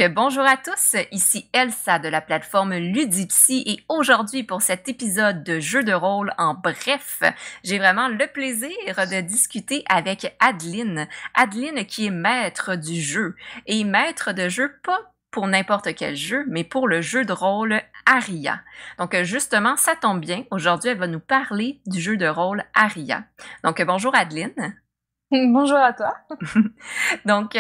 Bonjour à tous, ici Elsa de la plateforme Ludipsy et aujourd'hui pour cet épisode de jeu de rôle en bref, j'ai vraiment le plaisir de discuter avec Adeline. Adeline qui est maître du jeu et maître de jeu pas pour n'importe quel jeu, mais pour le jeu de rôle Aria. Donc justement, ça tombe bien, aujourd'hui elle va nous parler du jeu de rôle Aria. Donc bonjour Adeline. Bonjour à toi. Donc,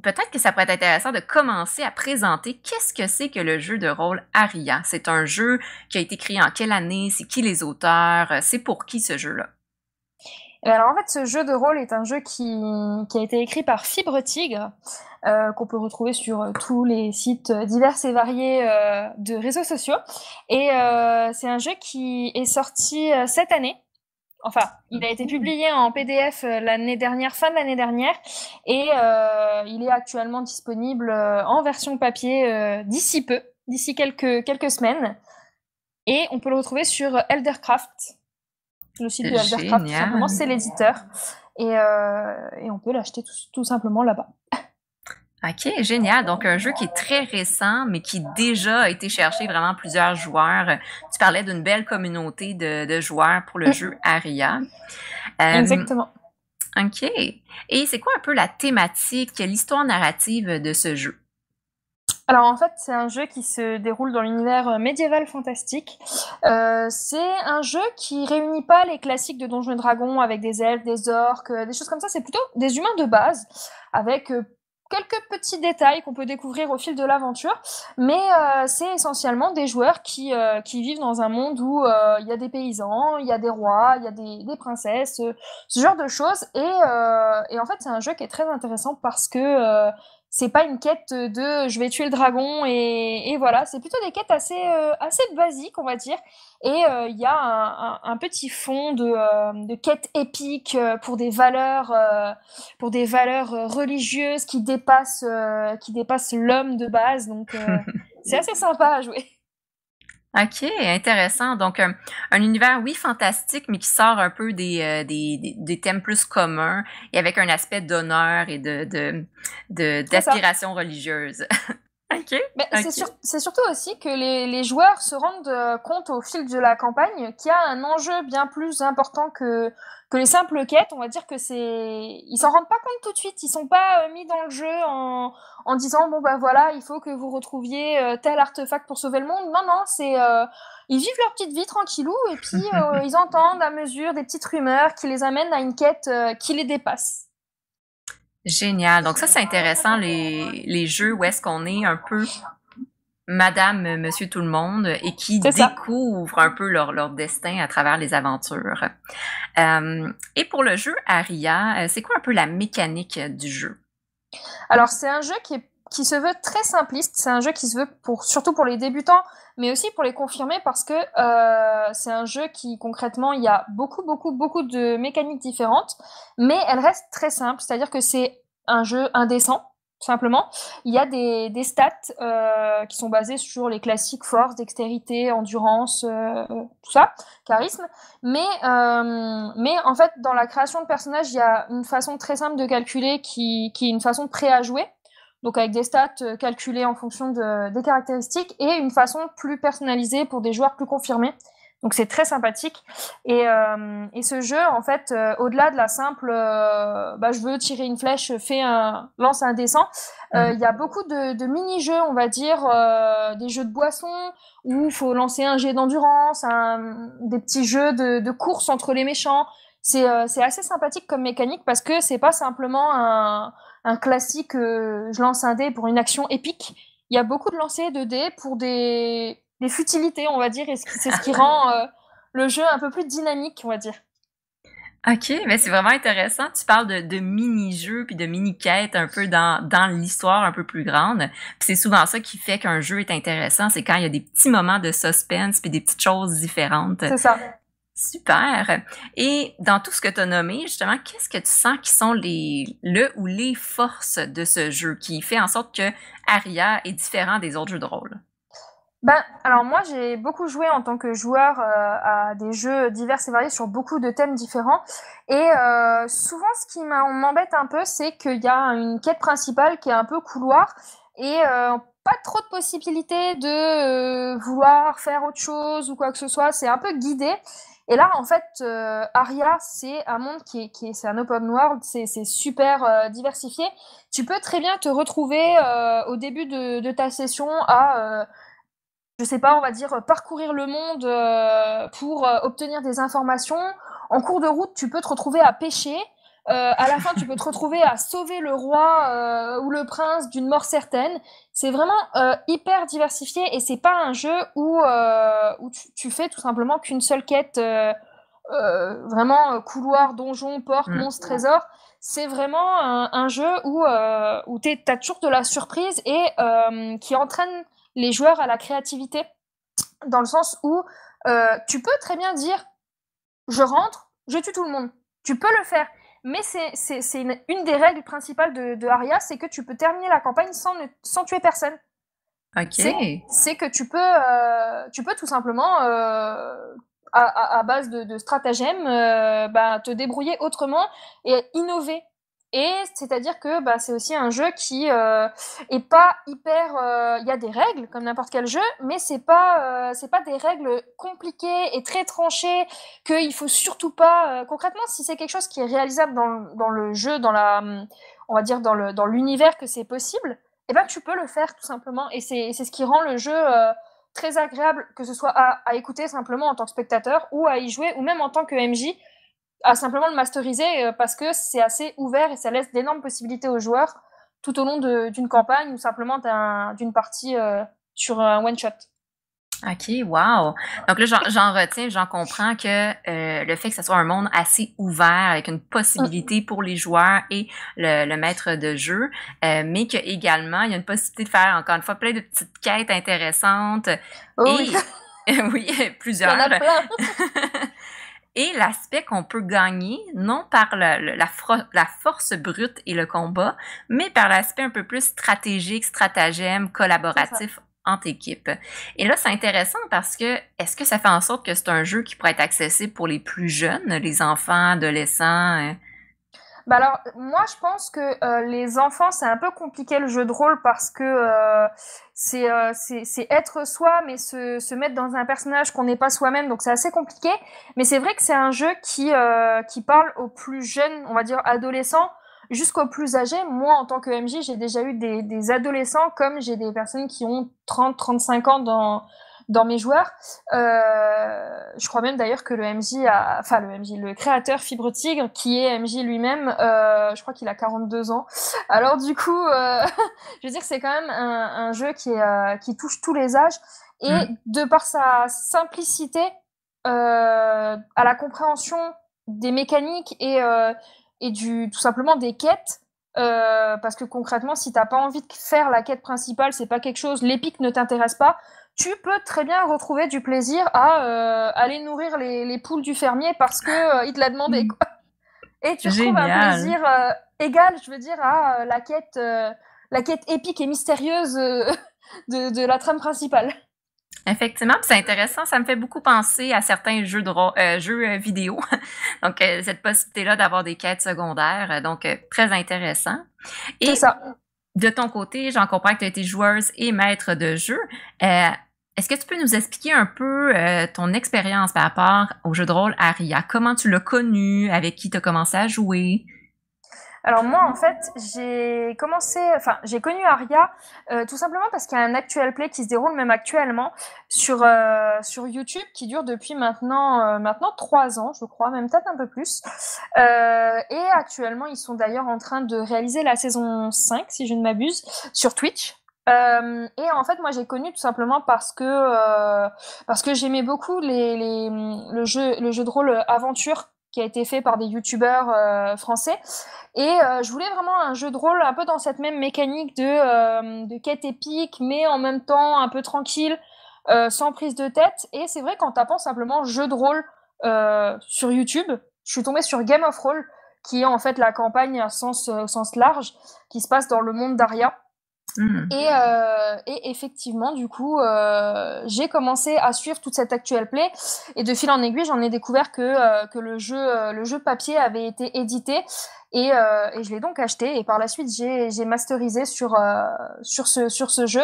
peut-être que ça pourrait être intéressant de commencer à présenter qu'est-ce que c'est que le jeu de rôle Aria. C'est un jeu qui a été créé en quelle année? C'est qui les auteurs? C'est pour qui ce jeu-là? Et alors en fait, ce jeu de rôle est un jeu qui a été écrit par Fibre Tigre, qu'on peut retrouver sur tous les sites divers et variés de réseaux sociaux. Et c'est un jeu qui est sorti cette année. Enfin, il a été publié en PDF l'année dernière, fin de l'année dernière, et il est actuellement disponible en version papier d'ici peu, d'ici quelques semaines. Et on peut le retrouver sur Eldercraft. Le site de Eldercraft, tout simplement, Génial. c'est l'éditeur. Et on peut l'acheter tout simplement là-bas. OK, génial. Donc, un jeu qui est très récent, mais qui déjà a été chercher vraiment plusieurs joueurs. Tu parlais d'une belle communauté de joueurs pour le jeu Aria. Euh, Exactement. OK. Et c'est quoi un peu la thématique, l'histoire narrative de ce jeu? Alors en fait, c'est un jeu qui se déroule dans l'univers médiéval fantastique. C'est un jeu qui réunit pas les classiques de Donjons et Dragons avec des elfes, des orques, des choses comme ça. C'est plutôt des humains de base avec quelques petits détails qu'on peut découvrir au fil de l'aventure. Mais c'est essentiellement des joueurs qui vivent dans un monde où il y a des paysans, il y a des rois, il y a des princesses, ce genre de choses. Et en fait, c'est un jeu qui est très intéressant parce que c'est pas une quête de je vais tuer le dragon et voilà, c'est plutôt des quêtes assez basiques, on va dire. Et il y a un petit fond de quêtes épiques pour des valeurs religieuses qui dépassent l'homme de base. Donc c'est assez sympa à jouer. OK, intéressant. Donc, un univers, oui, fantastique, mais qui sort un peu des thèmes plus communs et avec un aspect d'honneur et C'est ça. d'aspiration religieuse. OK, Mais OK. c'est surtout aussi que les joueurs se rendent compte au fil de la campagne qu'il y a un enjeu bien plus important que les simples quêtes. On va dire que ils s'en rendent pas compte tout de suite. Ils sont pas mis dans le jeu en disant bon bah voilà, il faut que vous retrouviez tel artefact pour sauver le monde. Non non, ils vivent leur petite vie tranquillou et puis ils entendent à mesure des petites rumeurs qui les amènent à une quête qui les dépasse. Génial. Donc ça, c'est intéressant, les jeux où est-ce qu'on est un peu madame, monsieur tout le monde et qui C'est ça. découvrent un peu leur destin à travers les aventures. Et pour le jeu Aria, c'est quoi un peu la mécanique du jeu? Alors c'est un jeu qui se veut très simpliste, c'est un jeu qui se veut surtout pour les débutants, mais aussi pour les confirmés parce que c'est un jeu qui concrètement il y a beaucoup de mécaniques différentes, mais elles restent très simples, c'est-à-dire que c'est un jeu indécent. Tout simplement, il y a des stats qui sont basées sur les classiques force, dextérité, endurance, tout ça, charisme. Mais en fait, dans la création de personnages, il y a une façon très simple de calculer qui est une façon prêt à jouer. Donc avec des stats calculées en fonction des caractéristiques et une façon plus personnalisée pour des joueurs plus confirmés. Donc c'est très sympathique. Et ce jeu, en fait, au-delà de la simple je veux tirer une flèche, lance un dessin, il y a beaucoup de mini-jeux, on va dire, des jeux de boissons, où il faut lancer un jet d'endurance, des petits jeux de course entre les méchants. C'est assez sympathique comme mécanique parce que c'est pas simplement un classique je lance un dé pour une action épique. Il y a beaucoup de lancers de dés pour des futilités, on va dire, et c'est ce qui rend le jeu un peu plus dynamique, on va dire. OK, mais c'est vraiment intéressant. Tu parles de mini-jeux puis de mini-quêtes un peu dans l'histoire un peu plus grande. Puis c'est souvent ça qui fait qu'un jeu est intéressant, c'est quand il y a des petits moments de suspense puis des petites choses différentes. C'est ça. Super. Et dans tout ce que tu as nommé, justement, qu'est-ce que tu sens qui sont le ou les forces de ce jeu qui fait en sorte que Aria est différent des autres jeux de rôle? Alors moi, j'ai beaucoup joué en tant que joueur à des jeux divers et variés sur beaucoup de thèmes différents. Et souvent, ce qui m'embête un peu, c'est qu'il y a une quête principale qui est un peu couloir et pas trop de possibilités de vouloir faire autre chose ou quoi que ce soit. C'est un peu guidé. Et là, en fait, Aria, c'est un monde c'est un open world, c'est super diversifié. Tu peux très bien te retrouver au début de ta session à je sais pas, on va dire, parcourir le monde pour obtenir des informations. En cours de route, tu peux te retrouver à pêcher. À la fin, tu peux te retrouver à sauver le roi ou le prince d'une mort certaine. C'est vraiment hyper diversifié et c'est pas un jeu où tu fais tout simplement qu'une seule quête, vraiment couloir, donjon, porte, Mm. monstre, trésor. C'est vraiment un jeu où t'as toujours de la surprise et qui entraîne les joueurs à la créativité, dans le sens où tu peux très bien dire je rentre, je tue tout le monde. Tu peux le faire. Mais c'est une des règles principales de Aria, c'est que tu peux terminer la campagne sans tuer personne. OK. C'est que tu peux tout simplement, à base de stratagèmes, te débrouiller autrement et innover. Et c'est-à-dire que c'est aussi un jeu qui est pas hyper. Il y a des règles comme n'importe quel jeu, mais c'est pas des règles compliquées et très tranchées qu'il faut surtout pas. Concrètement, si c'est quelque chose qui est réalisable dans le jeu, on va dire dans l'univers que c'est possible, eh ben tu peux le faire tout simplement. Et c'est ce qui rend le jeu très agréable, que ce soit à écouter simplement en tant que spectateur ou à y jouer, ou même en tant que MJ, à simplement le masteriser parce que c'est assez ouvert et ça laisse d'énormes possibilités aux joueurs tout au long d'une campagne ou simplement d'une partie sur un one-shot. OK, wow! Donc là, j'en retiens, j'en comprends que le fait que ce soit un monde assez ouvert avec une possibilité pour les joueurs et le maître de jeu, mais qu'également, il y a une possibilité de faire, encore une fois, plein de petites quêtes intéressantes Oh oui, et oui, il y en plusieurs. a plein. Et l'aspect qu'on peut gagner, non par la force brute et le combat, mais par l'aspect un peu plus stratégique, stratagème, collaboratif entre équipes. Et là, c'est intéressant parce que est-ce que ça fait en sorte que c'est un jeu qui pourrait être accessible pour les plus jeunes, les enfants, adolescents? Alors, moi, je pense que les enfants, c'est un peu compliqué le jeu de rôle parce que c'est être soi, mais se mettre dans un personnage qu'on n'est pas soi-même, donc c'est assez compliqué. Mais c'est vrai que c'est un jeu qui parle aux plus jeunes, on va dire adolescents, jusqu'aux plus âgés. Moi, en tant que MJ, j'ai déjà eu des adolescents comme j'ai des personnes qui ont 30-35 ans dans mes joueurs. Je crois même d'ailleurs que le créateur Fibre Tigre, qui est MJ lui-même, je crois qu'il a 42 ans. Alors du coup, je veux dire, c'est quand même un jeu qui touche tous les âges et Mm. de par sa simplicité, à la compréhension des mécaniques et tout simplement des quêtes. Parce que concrètement, si t'as pas envie de faire la quête principale, c'est pas quelque chose, l'épique ne t'intéresse pas, tu peux très bien retrouver du plaisir à aller nourrir les poules du fermier parce que il te l'a demandé, quoi. Et tu retrouves un Génial! plaisir égal, je veux dire, à la quête épique et mystérieuse de la trame principale. Effectivement, puis c'est intéressant, ça me fait beaucoup penser à certains jeux vidéo. Donc, cette possibilité-là d'avoir des quêtes secondaires, donc très intéressant. C'est Et ça. de ton côté, j'en comprends que tu as été joueuse et maître de jeu. Euh, Est-ce que tu peux nous expliquer un peu ton expérience par rapport au jeu de rôle Aria? Comment tu l'as connu? Avec qui tu as commencé à jouer? Alors moi, en fait, j'ai connu Aria tout simplement parce qu'il y a un actual play qui se déroule même actuellement sur YouTube qui dure depuis maintenant 3 ans, je crois, même peut-être un peu plus. Et actuellement, ils sont d'ailleurs en train de réaliser la saison 5, si je ne m'abuse, sur Twitch. Et en fait, moi, j'ai connu tout simplement parce que j'aimais beaucoup le jeu de rôle aventure qui a été fait par des youtubeurs français. Et je voulais vraiment un jeu de rôle un peu dans cette même mécanique de quête épique, mais en même temps un peu tranquille, sans prise de tête. Et c'est vrai qu'en tapant simplement jeu de rôle sur YouTube, je suis tombée sur Game of Roll, qui est en fait la campagne au sens large, qui se passe dans le monde d'Aria. Hmm. Et effectivement, du coup, j'ai commencé à suivre toute cette actual play et de fil en aiguille, j'en ai découvert que le jeu papier avait été édité et je l'ai donc acheté et par la suite j'ai masterisé sur ce jeu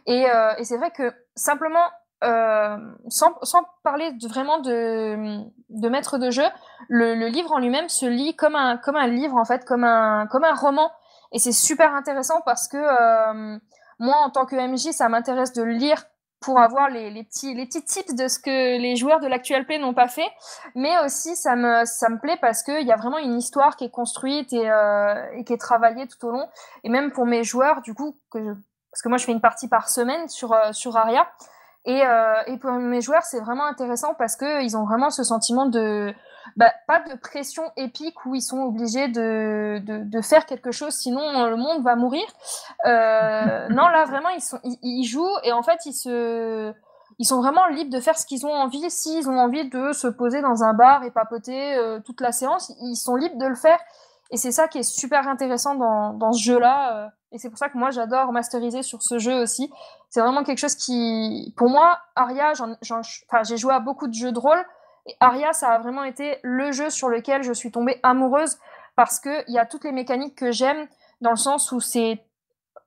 et c'est vrai que simplement sans parler vraiment de maître de jeu, le livre en lui-même se lit comme un livre en fait, comme un roman. Et c'est super intéressant parce que moi, en tant que MJ, ça m'intéresse de lire pour avoir les petits tips de ce que les joueurs de l'actuel play n'ont pas fait. Mais aussi, ça me plaît parce qu'il y a vraiment une histoire qui est construite et qui est travaillée tout au long. Et même pour mes joueurs, du coup, parce que moi, je fais une partie par semaine sur Aria. Et pour mes joueurs, c'est vraiment intéressant parce qu'ils ont vraiment ce sentiment pas de pression épique où ils sont obligés de faire quelque chose, sinon le monde va mourir. Non, là, vraiment, ils jouent et en fait, ils sont vraiment libres de faire ce qu'ils ont envie. S'ils ont envie de se poser dans un bar et papoter toute la séance, ils sont libres de le faire. Et c'est ça qui est super intéressant dans ce jeu-là. Et c'est pour ça que moi, j'adore masteriser sur ce jeu aussi. C'est vraiment quelque chose qui, pour moi, Aria, j'ai joué à beaucoup de jeux de rôle. Et Aria, ça a vraiment été le jeu sur lequel je suis tombée amoureuse parce qu'il y a toutes les mécaniques que j'aime, dans le sens où c'est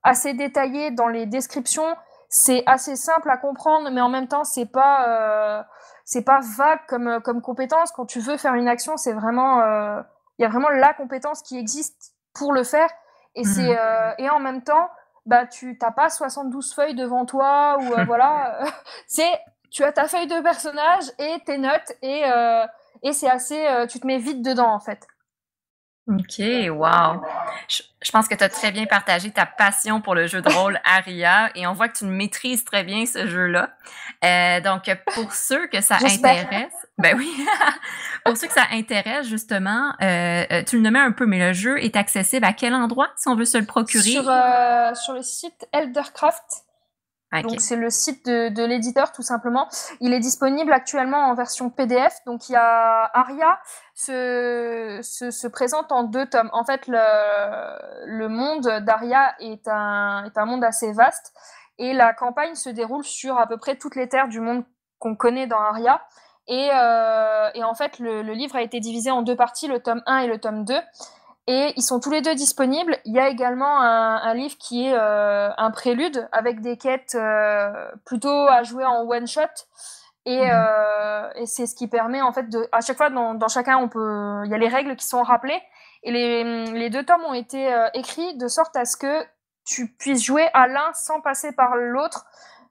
assez détaillé dans les descriptions, c'est assez simple à comprendre, mais en même temps, c'est pas vague comme compétence. Quand tu veux faire une action, il y a vraiment la compétence qui existe pour le faire. Et en même temps, bah, tu t'as pas 72 feuilles devant toi, ou voilà. Tu as ta feuille de personnage et tes notes, et c'est assez, tu te mets vite dedans, en fait. OK, wow! Je pense que tu as très bien partagé ta passion pour le jeu de rôle Aria et on voit que tu maîtrises très bien ce jeu-là. Donc, pour ceux que ça J'espère. intéresse, ben oui, pour ceux que ça intéresse justement, tu le nommais un peu, mais le jeu est accessible à quel endroit si on veut se le procurer? Sur le site Eldercraft. OK. Donc c'est le site de l'éditeur tout simplement. Il est disponible actuellement en version PDF. Donc il y a Aria se présente en 2 tomes. En fait, le monde d'Aria est un monde assez vaste et la campagne se déroule sur à peu près toutes les terres du monde qu'on connaît dans Aria. Et en fait, le livre a été divisé en 2 parties, le tome 1 et le tome 2. Et ils sont tous les deux disponibles. Il y a également un livre qui est un prélude avec des quêtes plutôt à jouer en one shot. Et c'est ce qui permet en fait à chaque fois dans chacun il y a les règles qui sont rappelées. Et les 2 tomes ont été écrits de sorte à ce que tu puisses jouer à l'un sans passer par l'autre.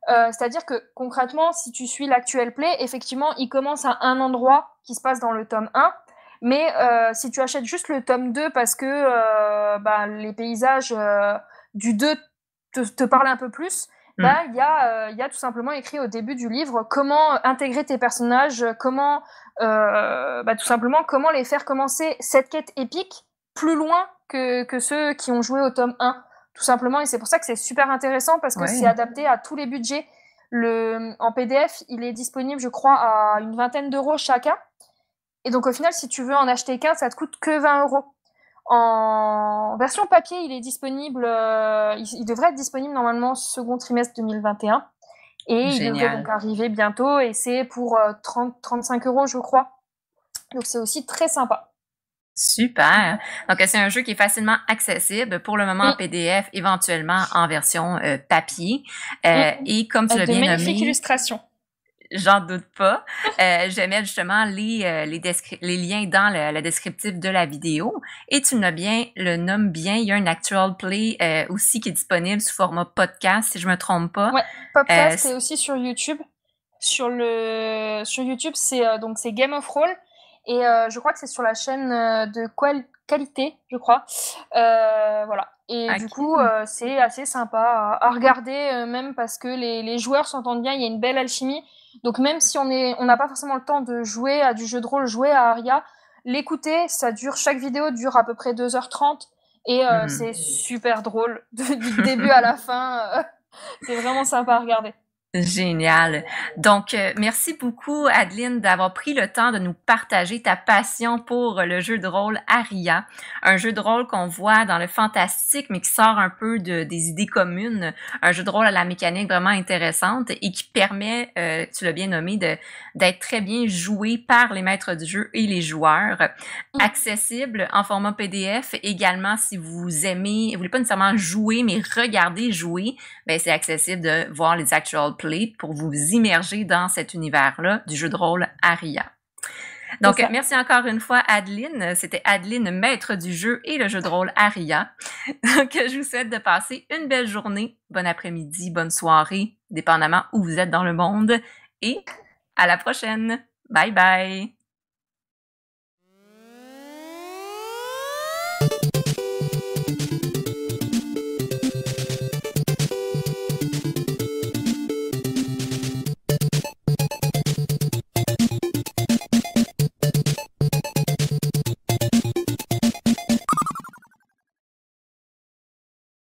C'est-à-dire que concrètement, si tu suis l'actuel play, effectivement, il commence à un endroit qui se passe dans le tome 1. Mais si tu achètes juste le tome 2 parce que les paysages du 2 te parlent un peu plus, il y a tout simplement écrit au début du livre comment intégrer tes personnages, comment tout simplement comment les faire commencer cette quête épique plus loin que ceux qui ont joué au tome 1, tout simplement. Et c'est pour ça que c'est super intéressant parce que c'est adapté à tous les budgets. En PDF, il est disponible, je crois, à une vingtaine d'euros chacun. Et donc, au final, si tu veux en acheter qu'un, ça te coûte que 20 euros. En version papier, il est disponible, il devrait être disponible normalement second trimestre 2021. Et il devrait donc arriver bientôt. Et c'est pour 35 euros, je crois. Donc, c'est aussi très sympa. Super. Donc, c'est un jeu qui est facilement accessible pour le moment en PDF, éventuellement en version papier. Et comme tu l'as bien nommé... Avec de magnifiques illustrations. J'en doute pas. Je vais mettre justement les liens dans le descriptif de la vidéo. Et tu le nommes bien, il y a un actual play aussi qui est disponible sous format podcast, si je me trompe pas. Ouais, podcast c'est aussi sur YouTube. Sur YouTube, c'est Game of Roll. Et je crois que c'est sur la chaîne de qualité, je crois. Voilà. Et du coup, c'est assez sympa à regarder, même parce que les joueurs s'entendent bien, il y a une belle alchimie. Donc même si on n'a pas forcément le temps de jouer à du jeu de rôle, jouer à Aria, l'écouter, chaque vidéo dure à peu près 2h30 et c'est super drôle du début à la fin. C'est vraiment sympa à regarder. Génial. Donc, merci beaucoup, Adeline, d'avoir pris le temps de nous partager ta passion pour le jeu de rôle Aria, un jeu de rôle qu'on voit dans le fantastique, mais qui sort un peu des idées communes, un jeu de rôle à la mécanique vraiment intéressante et qui permet, tu l'as bien nommé, d'être très bien joué par les maîtres du jeu et les joueurs. Accessible en format PDF également si vous aimez, vous voulez pas nécessairement jouer, mais regarder jouer, ben c'est accessible de voir les actual play pour vous immerger dans cet univers-là du jeu de rôle Aria. Donc, merci encore une fois, Adeline. C'était Adeline, maître du jeu et le jeu de rôle Aria. Donc, je vous souhaite de passer une belle journée, bon après-midi, bonne soirée, dépendamment où vous êtes dans le monde. Et à la prochaine. Bye bye.